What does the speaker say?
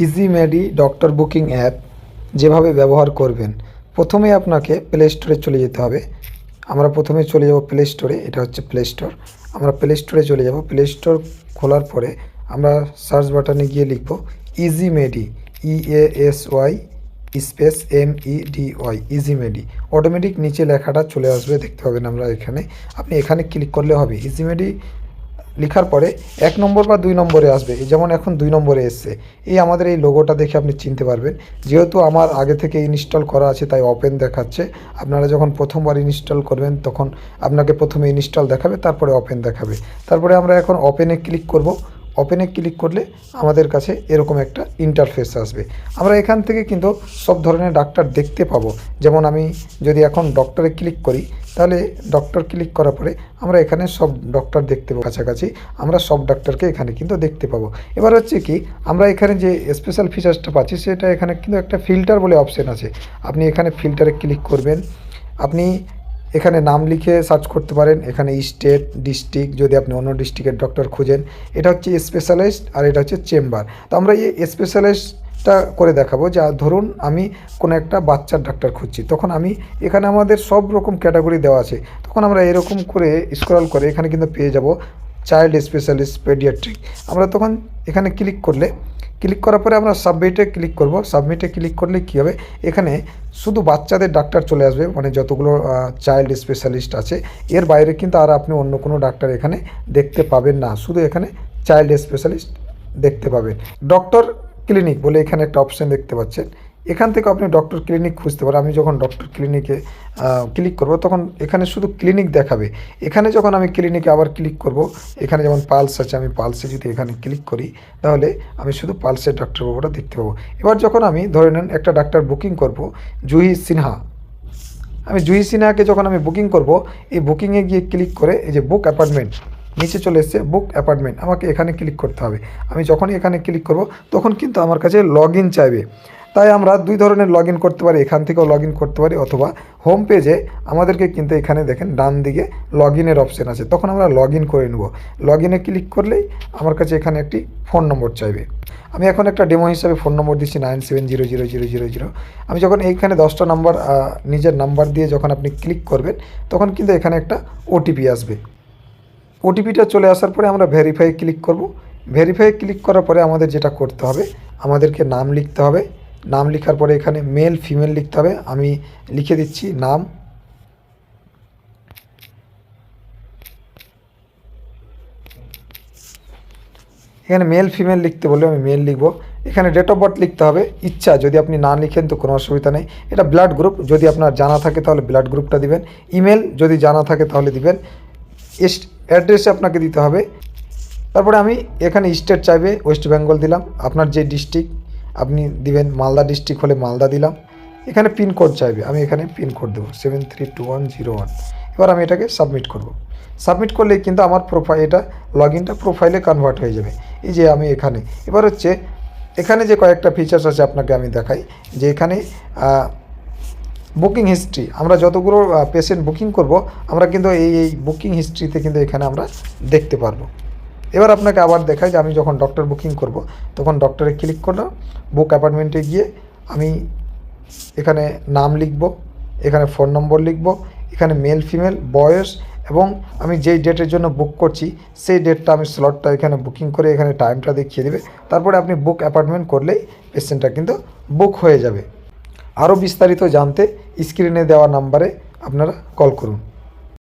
ইজিমেডি doctor booking app যেভাবে ব্যবহার করবেন, প্রথমে আপনাকে প্লে স্টোরে চলে যেতে হবে। আমরা প্রথমে চলে যাব প্লে স্টোরে, এটা হচ্ছে প্লে স্টোর। আমরা প্লে স্টোরে চলে যাব। প্লে স্টোর খোলার পরে আমরা সার্চ বাটনে গিয়ে লিখব ইজিমেডি, EASY স্পেস MEDY, ইজিমেডি। অটোমেটিক নিচে লেখাটা চলে আসবে, দেখতে পাবেন আমরা এখানে। আপনি এখানে ক্লিক করলে হবে। ইজিমেডি লেখার পরে 1 নম্বর বা 2 নম্বরে আসবে, যেমন এখন 2 নম্বরে এসছে। এই আমাদের এই লোগোটা দেখে আপনি চিনতে পারবেন। যেহেতু আমার আগে থেকে ইনস্টল করা আছে তাই ওপেন দেখাচ্ছে। আপনারা যখন প্রথমবার ইনস্টল করবেন তখন আপনাকে প্রথমে ইনস্টল দেখাবে, তারপরে ওপেন দেখাবে। তারপরে আমরা এখন ওপেনে ক্লিক করব। ওপেনে ক্লিক করলে আমাদের কাছে এরকম একটা ইন্টারফেস আসবে। আমরা এখান থেকে কিন্তু সব ধরনের ডাক্তার দেখতে পাবো। যেমন আমি যদি এখন ডক্টরে ক্লিক করি, তাহলে ডক্টর ক্লিক করার পরে আমরা এখানে সব ডক্টর দেখতে পাবো। কাছাকাছি আমরা সব ডাক্তারকে এখানে কিন্তু দেখতে পাবো। এবার হচ্ছে কি, আমরা এখানে যে স্পেশাল ফিচার্সটা পাচ্ছি সেটা এখানে কিন্তু একটা ফিল্টার বলে অপশন আছে। আপনি এখানে ফিল্টারে ক্লিক করবেন। আপনি এখানে নাম লিখে সার্চ করতে পারেন। এখানে স্টেট, ডিস্ট্রিক্ট, যদি আপনি অন্য ডিস্ট্রিক্টের ডক্টর খুঁজেন। এটা হচ্ছে স্পেশালিস্ট আর এটা হচ্ছে চেম্বার। তো আমরা এই স্পেশালিস্টটা করে দেখাবো। যা ধরুন আমি কোনো একটা বাচ্চার ডাক্তার খুঁজছি, তখন আমি এখানে আমাদের সব রকম ক্যাটাগরি দেওয়া আছে। তখন আমরা এরকম করে স্ক্রল করে এখানে কিন্তু পেয়ে যাব চাইল্ড স্পেশালিস্ট, পেডিয়াট্রিক। আমরা তখন এখানে ক্লিক করার পরে আমরা সাবমিটে ক্লিক করব। সাবমিটে ক্লিক করলে কী হবে, এখানে শুধু বাচ্চাদের ডাক্তার চলে আসবে, মানে যতগুলো চাইল্ড স্পেশালিস্ট আছে। এর বাইরে কিন্তু আর আপনি অন্য কোনো ডাক্তার এখানে দেখতে পাবেন না, শুধু এখানে চাইল্ড স্পেশালিস্ট দেখতে পাবেন। ডক্টর ক্লিনিক বলে এখানে একটা অপশান দেখতে পাচ্ছেন। এখান থেকে আপনি ডক্টর ক্লিনিক খুঁজতে পারেন। আমি যখন ডক্টর ক্লিনিকে ক্লিক করব তখন এখানে শুধু ক্লিনিক দেখাবে। এখানে যখন আমি ক্লিনিকে আবার ক্লিক করব, এখানে যেমন পালস আছে, আমি পালসে যদি এখানে ক্লিক করি তাহলে আমি শুধু পালসের ডাক্তারবাবুটা দেখতে পাবো। এবার যখন আমি ধরে নেন একটা ডাক্তার বুকিং করব, জুহি সিনহা। আমি জুহি সিনহাকে যখন আমি বুকিং করব, এই বুকিংয়ে গিয়ে ক্লিক করে এই যে বুক অ্যাপয়েন্টমেন্ট নিচে চলে এসছে, বুক অ্যাপয়েন্টমেন্ট, আমাকে এখানে ক্লিক করতে হবে। আমি যখনই এখানে ক্লিক করব তখন কিন্তু আমার কাছে লগ ইন চাইবে। তাই আমরা 2 ধরনের লগ ইন করতে পারি, এখান থেকেও লগ ইন করতে পারি, অথবা হোম পেজে আমাদেরকে কিন্তু এখানে দেখেন ডান দিকে লগ ইনের অপশান আছে, তখন আমরা লগ ইন করে নেব। লগ ইনে ক্লিক করলেই আমার কাছে এখানে একটি ফোন নম্বর চাইবে। আমি এখন একটা ডেমো হিসাবে ফোন নম্বর দিচ্ছি 97000000। আমি যখন এইখানে 10টা নাম্বার নিজের নাম্বার দিয়ে যখন আপনি ক্লিক করবেন তখন কিন্তু এখানে একটা ওটিপি আসবে। ওটিপিটা চলে আসার পরে আমরা ভেরিফাই ক্লিক করব। ভেরিফাই ক্লিক করার পরে আমাদের যেটা করতে হবে, আমাদেরকে নাম লিখতে হবে। নাম লেখার পরে এখানে মেল ফিমেল লিখতে হবে। আমি লিখে দিচ্ছি নাম, এখানে মেল ফিমেল লিখতে বললে আমি মেল লিখব। এখানে ডেট অফ বার্থ লিখতে হবে। ইচ্ছা যদি আপনি না লিখেন তো কোনো অসুবিধা নেই। এটা ব্লাড গ্রুপ, যদি আপনার জানা থাকে তাহলে ব্লাড গ্রুপটা দিবেন। ইমেল যদি জানা থাকে তাহলে দিবেন। অ্যাড্রেসে আপনাকে দিতে হবে। তারপরে আমি এখানে স্টেট চাইবে, ওয়েস্ট বেঙ্গল দিলাম। আপনার যে ডিস্ট্রিক্ট আপনি দিবেন, মালদা ডিস্ট্রিক্ট হলে মালদা দিলাম। এখানে পিনকোড চাইবে, আমি এখানে পিনকোড দেবো 732101। এবার আমি এটাকে সাবমিট করব। সাবমিট করলেই কিন্তু আমার প্রোফাইল, এটা লগ ইনটা প্রোফাইলে কনভার্ট হয়ে যাবে। এই যে আমি এখানে, এবার হচ্ছে এখানে যে কয়েকটা ফিচার্স আছে আপনাকে আমি দেখাই। যে এখানে বুকিং হিস্ট্রি, আমরা যতগুলো পেশেন্ট বুকিং করব আমরা কিন্তু এই বুকিং হিস্ট্রিতে কিন্তু এখানে আমরা দেখতে পারবো। এবার আপনাকে আবার দেখাই যে আমি যখন ডক্টর বুকিং করব তখন ডক্টরে ক্লিক করলাম, বুক অ্যাপয়েন্টমেন্টে গিয়ে আমি এখানে নাম লিখব, এখানে ফোন নম্বর লিখব, এখানে মেল ফিমেল, বয়স, এবং আমি যেই ডেটের জন্য বুক করছি সেই ডেটটা আমি স্লটটা এখানে বুকিং করে এখানে টাইমটা দেখিয়ে দেবে। তারপরে আপনি বুক অ্যাপয়েন্টমেন্ট করলেই পেশেন্টটা কিন্তু বুক হয়ে যাবে। আরও বিস্তারিত জানতে স্ক্রিনে দেওয়া নাম্বারে আপনারা কল করুন।